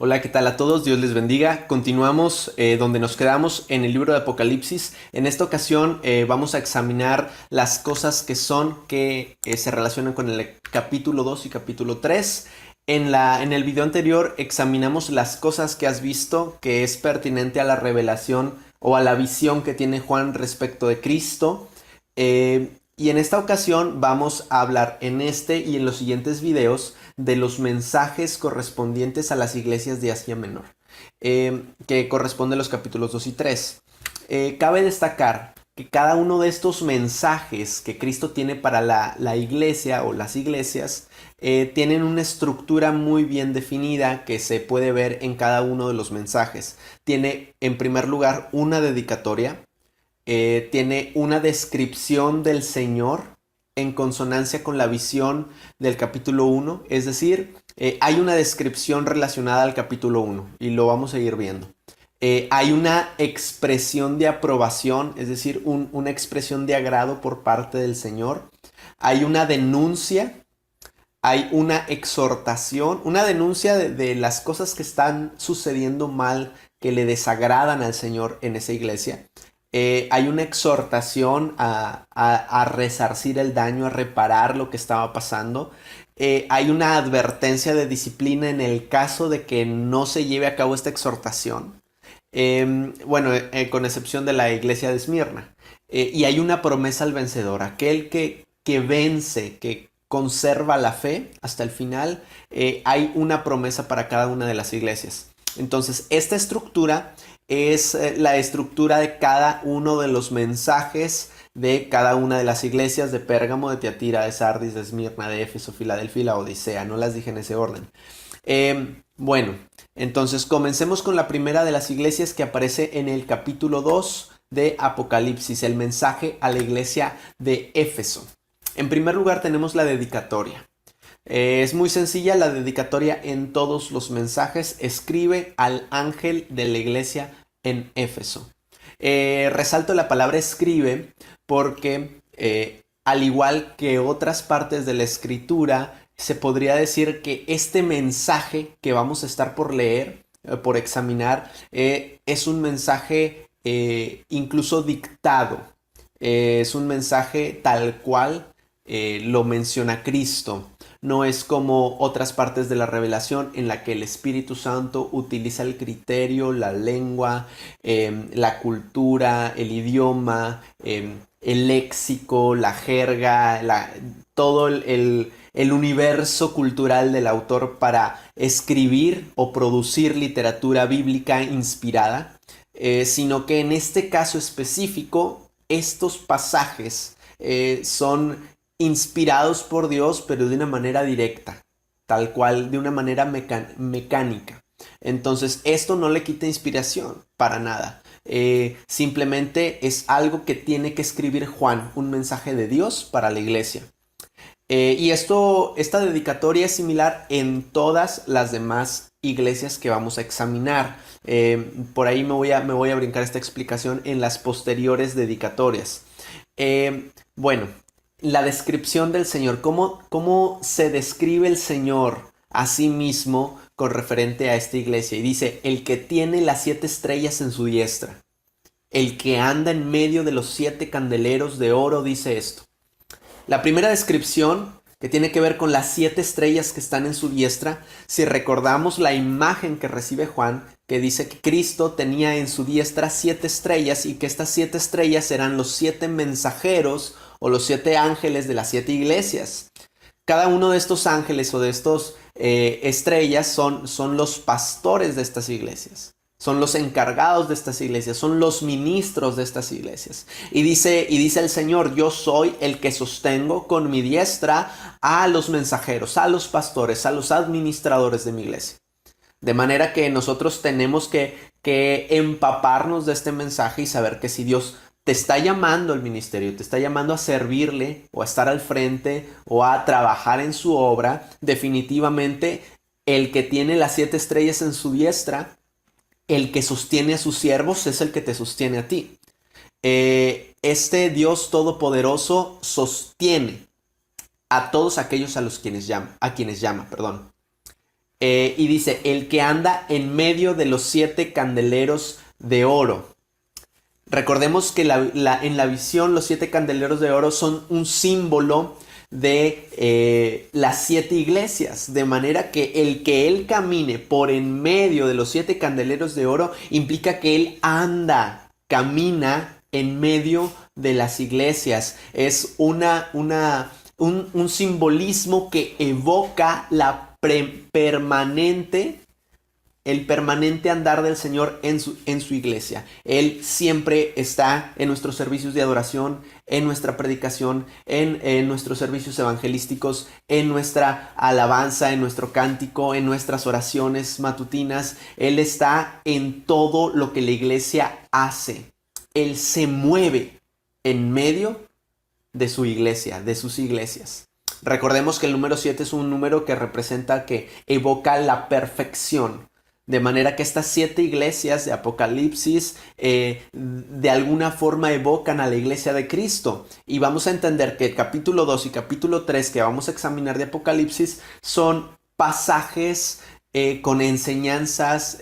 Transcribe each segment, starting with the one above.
Hola, ¿qué tal a todos? Dios les bendiga. Continuamos donde nos quedamos en el libro de Apocalipsis. En esta ocasión vamos a examinar las cosas que se relacionan con el capítulo 2 y capítulo 3. En el video anterior examinamos las cosas que has visto que es pertinente a la revelación o a la visión que tiene Juan respecto de Cristo. Y en esta ocasión vamos a hablar en este y en los siguientes videos de los mensajes correspondientes a las iglesias de Asia Menor, que corresponde a los capítulos 2 y 3. Cabe destacar que cada uno de estos mensajes que Cristo tiene para la iglesia o las iglesias tienen una estructura muy bien definida que se puede ver en cada uno de los mensajes. Tiene en primer lugar una dedicatoria, tiene una descripción del Señor en consonancia con la visión del capítulo 1, es decir, hay una descripción relacionada al capítulo 1 y lo vamos a ir viendo. Hay una expresión de aprobación, es decir, una expresión de agrado por parte del Señor. Hay una denuncia, hay una exhortación, una denuncia de las cosas que están sucediendo mal, que le desagradan al Señor en esa iglesia. Hay una exhortación a resarcir el daño, a reparar lo que estaba pasando. Hay una advertencia de disciplina en el caso de que no se lleve a cabo esta exhortación. Con excepción de la iglesia de Esmirna. Y hay una promesa al vencedor, aquel que vence, que conserva la fe hasta el final. Hay una promesa para cada una de las iglesias. Entonces, esta estructura es la estructura de cada uno de los mensajes de cada una de las iglesias de Pérgamo, de Tiatira, de Sardis, de Esmirna, de Éfeso, Filadelfia y la Odisea. No las dije en ese orden. Bueno, entonces comencemos con la primera de las iglesias que aparece en el capítulo 2 de Apocalipsis, el mensaje a la iglesia de Éfeso. En primer lugar tenemos la dedicatoria. Es muy sencilla la dedicatoria en todos los mensajes. Escribe al ángel de la iglesia en Éfeso. Resalto la palabra escribe porque al igual que otras partes de la escritura, se podría decir que este mensaje que vamos a estar por leer, por examinar, es un mensaje incluso dictado. Es un mensaje tal cual lo menciona Cristo. No es como otras partes de la revelación en la que el Espíritu Santo utiliza el criterio, la lengua, la cultura, el idioma, el léxico, la jerga, todo el universo cultural del autor para escribir o producir literatura bíblica inspirada, sino que en este caso específico, estos pasajes son inspirados por Dios, pero de una manera directa, tal cual, de una manera mecánica. Entonces, esto no le quita inspiración, para nada. Simplemente es algo que tiene que escribir Juan, un mensaje de Dios para la iglesia. Esta dedicatoria es similar en todas las demás iglesias que vamos a examinar. Por ahí me voy a brincar esta explicación en las posteriores dedicatorias. Bueno, la descripción del Señor. ¿Cómo se describe el Señor a sí mismo con referente a esta iglesia? Y dice, el que tiene las 7 estrellas en su diestra, el que anda en medio de los 7 candeleros de oro, dice esto. La primera descripción, que tiene que ver con las 7 estrellas que están en su diestra, si recordamos la imagen que recibe Juan, que dice que Cristo tenía en su diestra 7 estrellas y que estas 7 estrellas eran los 7 mensajeros o los 7 ángeles de las 7 iglesias. Cada uno de estos ángeles o de estos estrellas son los pastores de estas iglesias. Son los encargados de estas iglesias, son los ministros de estas iglesias. Y dice el Señor, yo soy el que sostengo con mi diestra a los mensajeros, a los pastores, a los administradores de mi iglesia. De manera que nosotros tenemos que empaparnos de este mensaje y saber que si Dios te está llamando al ministerio, te está llamando a servirle o a estar al frente o a trabajar en su obra, definitivamente el que tiene las 7 estrellas en su diestra, el que sostiene a sus siervos es el que te sostiene a ti. Este Dios todopoderoso sostiene a todos aquellos a quienes llama, perdón. Y dice, el que anda en medio de los 7 candeleros de oro. Recordemos que en la visión los 7 candeleros de oro son un símbolo de las 7 iglesias, de manera que él camine por en medio de los 7 candeleros de oro implica que él camina en medio de las iglesias. Es un simbolismo que evoca el permanente andar del Señor en su iglesia. Él siempre está en nuestros servicios de adoración, en nuestra predicación, en nuestros servicios evangelísticos, en nuestra alabanza, en nuestro cántico, en nuestras oraciones matutinas. Él está en todo lo que la iglesia hace. Él se mueve en medio de su iglesia, de sus iglesias. Recordemos que el número 7 es un número que evoca la perfección. De manera que estas 7 iglesias de Apocalipsis de alguna forma evocan a la iglesia de Cristo. Y vamos a entender que el capítulo 2 y capítulo 3 que vamos a examinar de Apocalipsis son pasajes con enseñanzas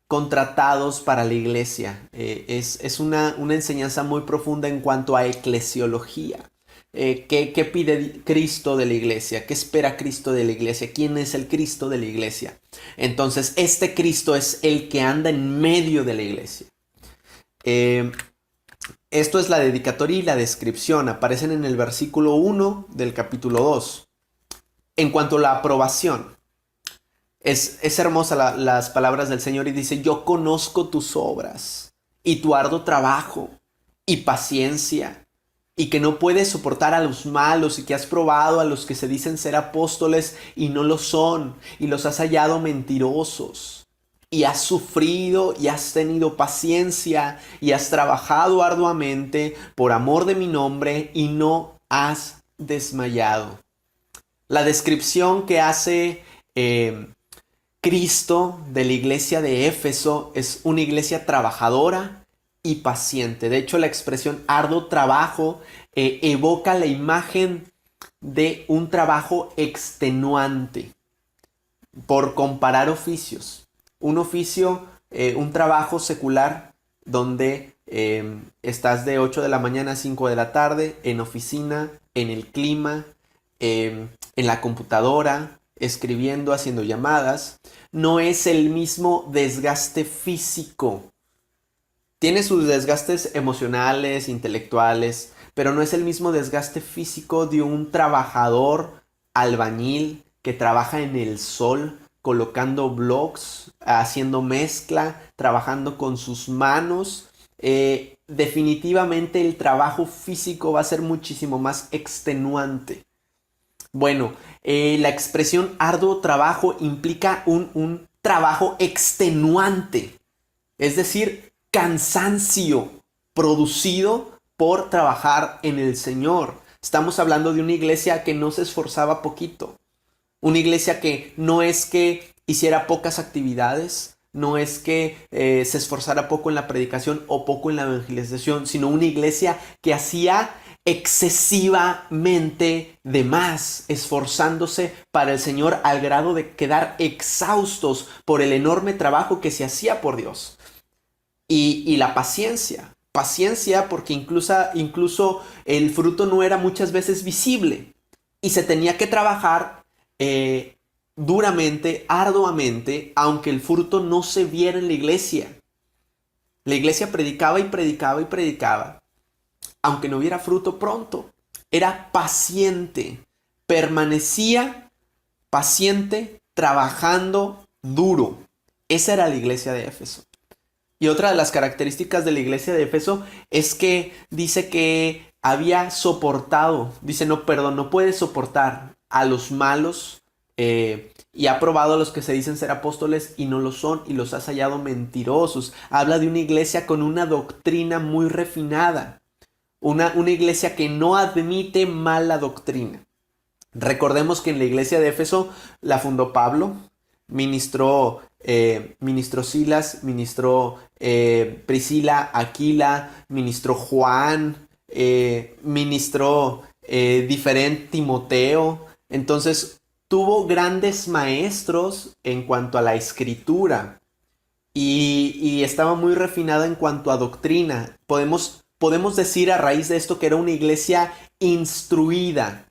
contratados para la iglesia. Es una enseñanza muy profunda en cuanto a eclesiología. ¿Qué pide Cristo de la iglesia? ¿Qué espera Cristo de la iglesia? ¿Quién es el Cristo de la iglesia? Entonces, este Cristo es el que anda en medio de la iglesia. Esto es la dedicatoria y la descripción. Aparecen en el versículo 1 del capítulo 2. En cuanto a la aprobación, es hermosa las palabras del Señor y dice, yo conozco tus obras y tu arduo trabajo y paciencia, y que no puedes soportar a los malos, y que has probado a los que se dicen ser apóstoles y no lo son, y los has hallado mentirosos, y has sufrido y has tenido paciencia y has trabajado arduamente por amor de mi nombre y no has desmayado. La descripción que hace Cristo de la iglesia de Éfeso es una iglesia trabajadora y paciente. De hecho, la expresión arduo trabajo evoca la imagen de un trabajo extenuante. Por comparar oficios. Un oficio, un trabajo secular donde estás de 8 de la mañana a 5 de la tarde en oficina, en el clima, en la computadora, escribiendo, haciendo llamadas. No es el mismo desgaste físico. Tiene sus desgastes emocionales, intelectuales, pero no es el mismo desgaste físico de un trabajador albañil que trabaja en el sol, colocando blocks, haciendo mezcla, trabajando con sus manos. Definitivamente el trabajo físico va a ser muchísimo más extenuante. Bueno, la expresión arduo trabajo implica un trabajo extenuante, es decir, cansancio producido por trabajar en el Señor. Estamos hablando de una iglesia que no se esforzaba poquito. Una iglesia que no es que hiciera pocas actividades, no es que se esforzara poco en la predicación o poco en la evangelización, sino una iglesia que hacía excesivamente de más, esforzándose para el Señor al grado de quedar exhaustos por el enorme trabajo que se hacía por Dios. Y la paciencia porque incluso el fruto no era muchas veces visible y se tenía que trabajar duramente, arduamente, aunque el fruto no se viera en la iglesia. La iglesia predicaba y predicaba y predicaba, aunque no hubiera fruto pronto. Era paciente, permanecía paciente, trabajando duro. Esa era la iglesia de Éfeso. Y otra de las características de la iglesia de Éfeso es que dice que había soportado, no puede soportar a los malos y ha probado a los que se dicen ser apóstoles y no lo son y los has hallado mentirosos. Habla de una iglesia con una doctrina muy refinada, una iglesia que no admite mala doctrina. Recordemos que en la iglesia de Éfeso la fundó Pablo, ministró Silas, ministró Priscila, Aquila, ministró Juan, ministró diferente Timoteo. Entonces tuvo grandes maestros en cuanto a la escritura y estaba muy refinada en cuanto a doctrina. Podemos decir a raíz de esto que era una iglesia instruida,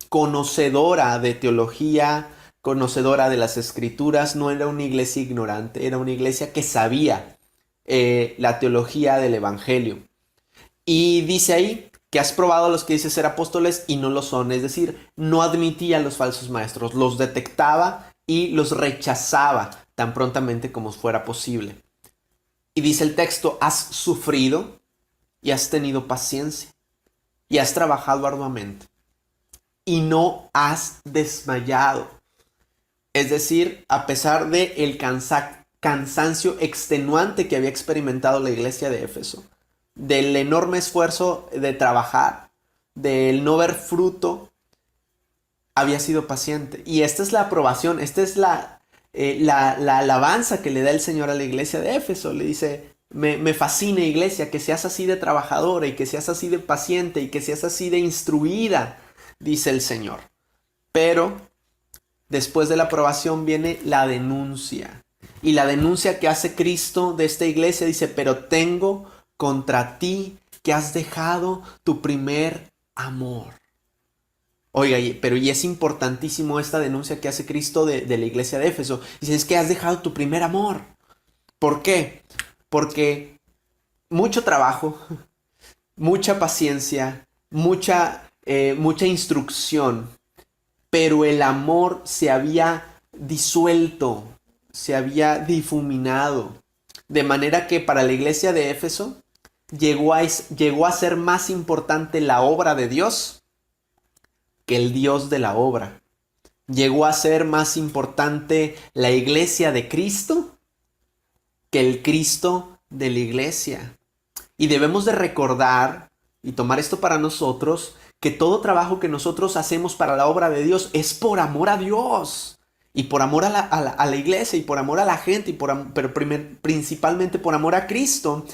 conocedora de teología, conocedora de las escrituras. No era una iglesia ignorante, era una iglesia que sabía la teología del evangelio. Y dice ahí que has probado a los que dice ser apóstoles y no lo son, es decir, no admitía a los falsos maestros, los detectaba y los rechazaba tan prontamente como fuera posible. Y dice el texto, has sufrido y has tenido paciencia y has trabajado arduamente y no has desmayado. Es decir, a pesar de el cansancio extenuante que había experimentado la iglesia de Éfeso, del enorme esfuerzo de trabajar, del no ver fruto, había sido paciente. Y esta es la aprobación, esta es la alabanza que le da el Señor a la iglesia de Éfeso. Le dice, me fascina, iglesia, que seas así de trabajadora y que seas así de paciente y que seas así de instruida, dice el Señor. Pero después de la aprobación viene la denuncia. Y la denuncia que hace Cristo de esta iglesia dice, pero tengo contra ti que has dejado tu primer amor. Oiga, pero y es importantísimo esta denuncia que hace Cristo de la iglesia de Éfeso. Dice, es que has dejado tu primer amor. ¿Por qué? Porque mucho trabajo, mucha paciencia, mucha instrucción, pero el amor se había disuelto, se había difuminado. De manera que para la iglesia de Éfeso llegó a ser más importante la obra de Dios que el Dios de la obra. Llegó a ser más importante la iglesia de Cristo que el Cristo de la iglesia. Y debemos de recordar y tomar esto para nosotros, que todo trabajo que nosotros hacemos para la obra de Dios es por amor a Dios. Y por amor a la iglesia y por amor a la gente, pero principalmente por amor a Cristo,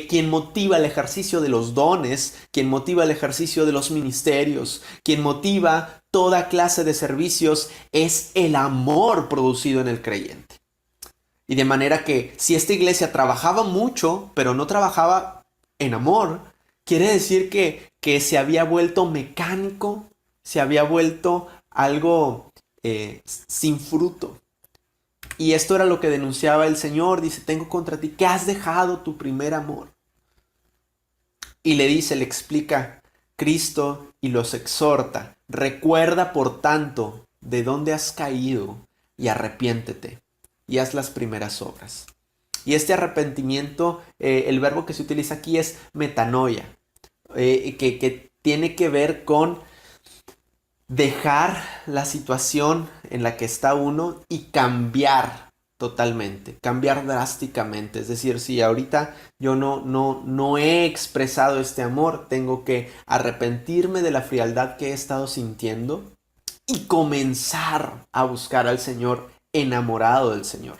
quien motiva el ejercicio de los dones, quien motiva el ejercicio de los ministerios, quien motiva toda clase de servicios, es el amor producido en el creyente. Y de manera que si esta iglesia trabajaba mucho, pero no trabajaba en amor, quiere decir que se había vuelto mecánico, se había vuelto algo sin fruto. Y esto era lo que denunciaba el Señor. Dice, tengo contra ti que has dejado tu primer amor. Y le explica Cristo y los exhorta. Recuerda, por tanto, de dónde has caído y arrepiéntete y haz las primeras obras. Y este arrepentimiento, el verbo que se utiliza aquí es metanoia, que tiene que ver con dejar la situación en la que está uno y cambiar totalmente, cambiar drásticamente. Es decir, si ahorita yo no he expresado este amor, tengo que arrepentirme de la frialdad que he estado sintiendo y comenzar a buscar al Señor, enamorado del Señor.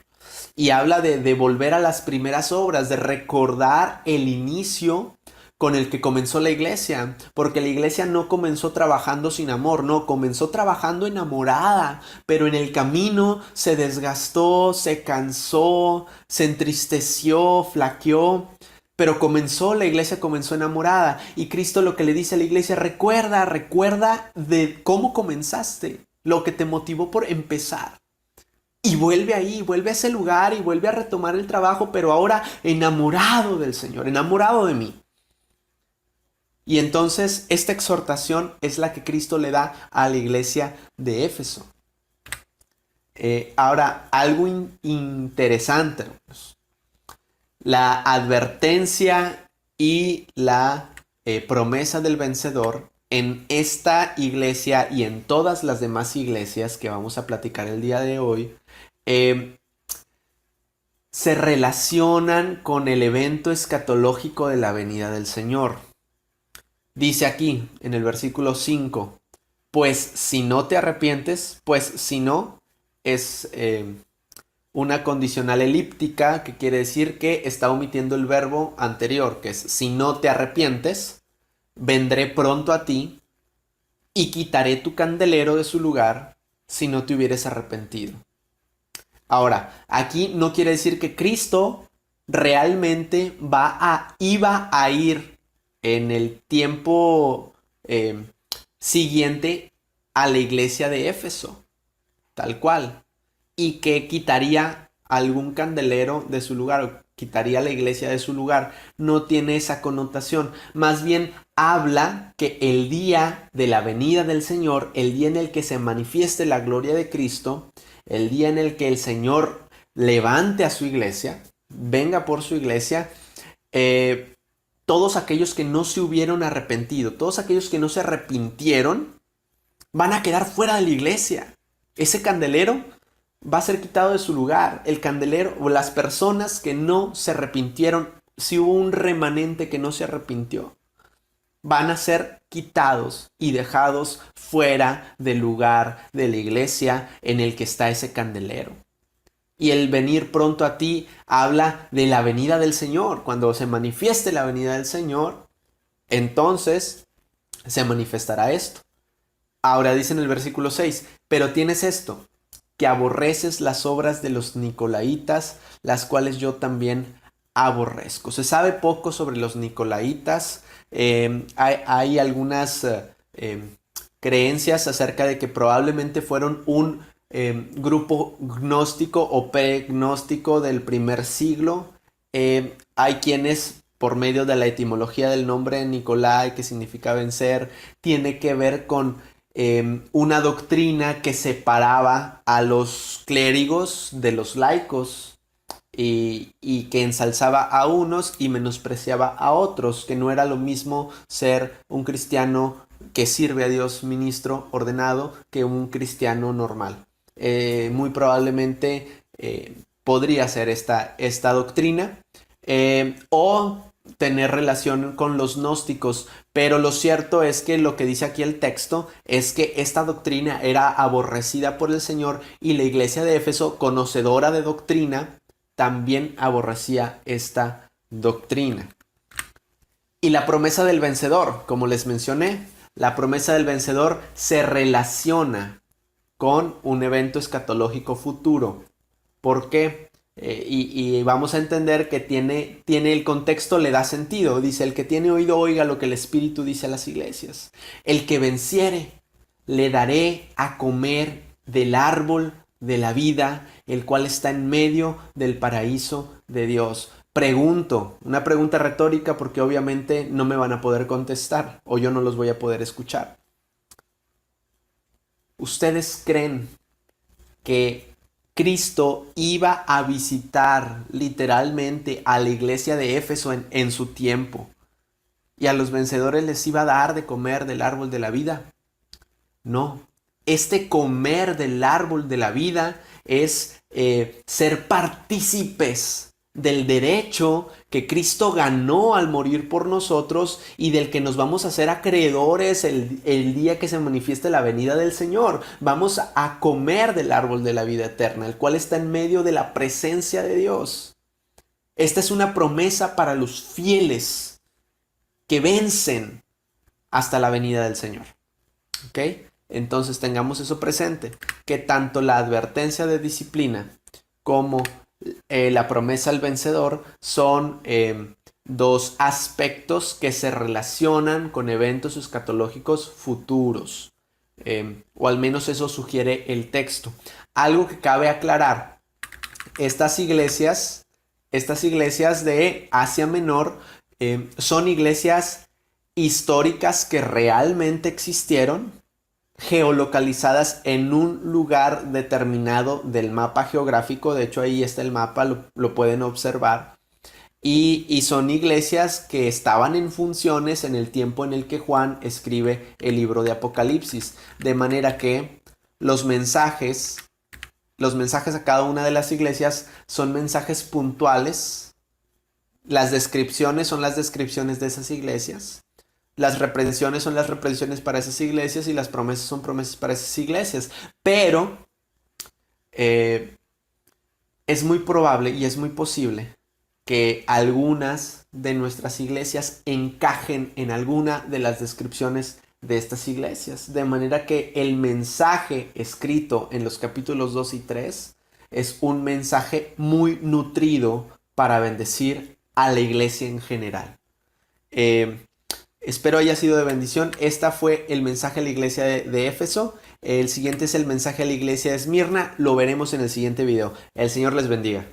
Y habla de volver a las primeras obras, de recordar el inicio con el que comenzó la iglesia, porque la iglesia no comenzó trabajando sin amor, no, comenzó trabajando enamorada, pero en el camino se desgastó, se cansó, se entristeció, flaqueó, pero la iglesia comenzó enamorada, y Cristo lo que le dice a la iglesia, recuerda de cómo comenzaste, lo que te motivó por empezar. Y vuelve ahí, vuelve a ese lugar y vuelve a retomar el trabajo, pero ahora enamorado del Señor, enamorado de mí. Y entonces esta exhortación es la que Cristo le da a la iglesia de Éfeso. Ahora, algo interesante, hermanos. La advertencia y la promesa del vencedor en esta iglesia y en todas las demás iglesias que vamos a platicar el día de hoy, se relacionan con el evento escatológico de la venida del Señor. Dice aquí en el versículo 5, pues si no te arrepientes, pues si no, es una condicional elíptica que quiere decir que está omitiendo el verbo anterior, que es si no te arrepientes, vendré pronto a ti y quitaré tu candelero de su lugar si no te hubieras arrepentido. Ahora, aquí no quiere decir que Cristo realmente iba a ir en el tiempo siguiente a la iglesia de Éfeso, tal cual, y que quitaría algún candelero de su lugar, o quitaría la iglesia de su lugar. No tiene esa connotación. Más bien habla que el día de la venida del Señor, el día en el que se manifieste la gloria de Cristo, el día en el que el Señor levante a su iglesia, venga por su iglesia, todos aquellos que no se hubieron arrepentido, todos aquellos que no se arrepintieron, van a quedar fuera de la iglesia. Ese candelero va a ser quitado de su lugar. El candelero, o las personas que no se arrepintieron, si hubo un remanente que no se arrepintió, van a ser quitados y dejados fuera del lugar de la iglesia en el que está ese candelero. Y el venir pronto a ti habla de la venida del Señor. Cuando se manifieste la venida del Señor, entonces se manifestará esto. Ahora dice en el versículo 6, pero tienes esto, que aborreces las obras de los nicolaitas, las cuales yo también aborrezco. Se sabe poco sobre los nicolaitas. Hay algunas creencias acerca de que probablemente fueron un grupo gnóstico o pregnóstico del primer siglo. Hay quienes, por medio de la etimología del nombre Nicolai, que significa vencer, tiene que ver con una doctrina que separaba a los clérigos de los laicos y que ensalzaba a unos y menospreciaba a otros, que no era lo mismo ser un cristiano que sirve a Dios, ministro ordenado, que un cristiano normal. Muy probablemente podría ser esta doctrina o tener relación con los gnósticos, pero lo cierto es que lo que dice aquí el texto es que esta doctrina era aborrecida por el Señor y la iglesia de Éfeso, conocedora de doctrina, también aborrecía esta doctrina. Y la promesa del vencedor, como les mencioné, la promesa del vencedor se relaciona con un evento escatológico futuro. ¿Por qué? Y vamos a entender que tiene el contexto, le da sentido. Dice, el que tiene oído oiga lo que el Espíritu dice a las iglesias. El que venciere, le daré a comer del árbol de la vida, el cual está en medio del paraíso de Dios. Pregunto, una pregunta retórica porque obviamente no me van a poder contestar o yo no los voy a poder escuchar. ¿Ustedes creen que Cristo iba a visitar literalmente a la iglesia de Éfeso en su tiempo y a los vencedores les iba a dar de comer del árbol de la vida? No, este comer del árbol de la vida es ser partícipes del derecho que Cristo ganó al morir por nosotros y del que nos vamos a hacer acreedores el día que se manifieste la venida del Señor. Vamos a comer del árbol de la vida eterna, el cual está en medio de la presencia de Dios. Esta es una promesa para los fieles que vencen hasta la venida del Señor. ¿Ok? Entonces tengamos eso presente, que tanto la advertencia de disciplina como la promesa al vencedor son dos aspectos que se relacionan con eventos escatológicos futuros, o al menos eso sugiere el texto. Algo que cabe aclarar, estas iglesias de Asia Menor son iglesias históricas que realmente existieron, geolocalizadas en un lugar determinado del mapa geográfico. De hecho, ahí está el mapa, lo pueden observar. Y son iglesias que estaban en funciones en el tiempo en el que Juan escribe el libro de Apocalipsis. De manera que los mensajes a cada una de las iglesias son mensajes puntuales. Las descripciones son las descripciones de esas iglesias. Las reprensiones son las reprensiones para esas iglesias y las promesas son promesas para esas iglesias. Pero es muy probable y es muy posible que algunas de nuestras iglesias encajen en alguna de las descripciones de estas iglesias. De manera que el mensaje escrito en los capítulos 2 y 3 es un mensaje muy nutrido para bendecir a la iglesia en general. Espero haya sido de bendición. Esta fue el mensaje a la iglesia de Éfeso. El siguiente es el mensaje a la iglesia de Esmirna. Lo veremos en el siguiente video. El Señor les bendiga.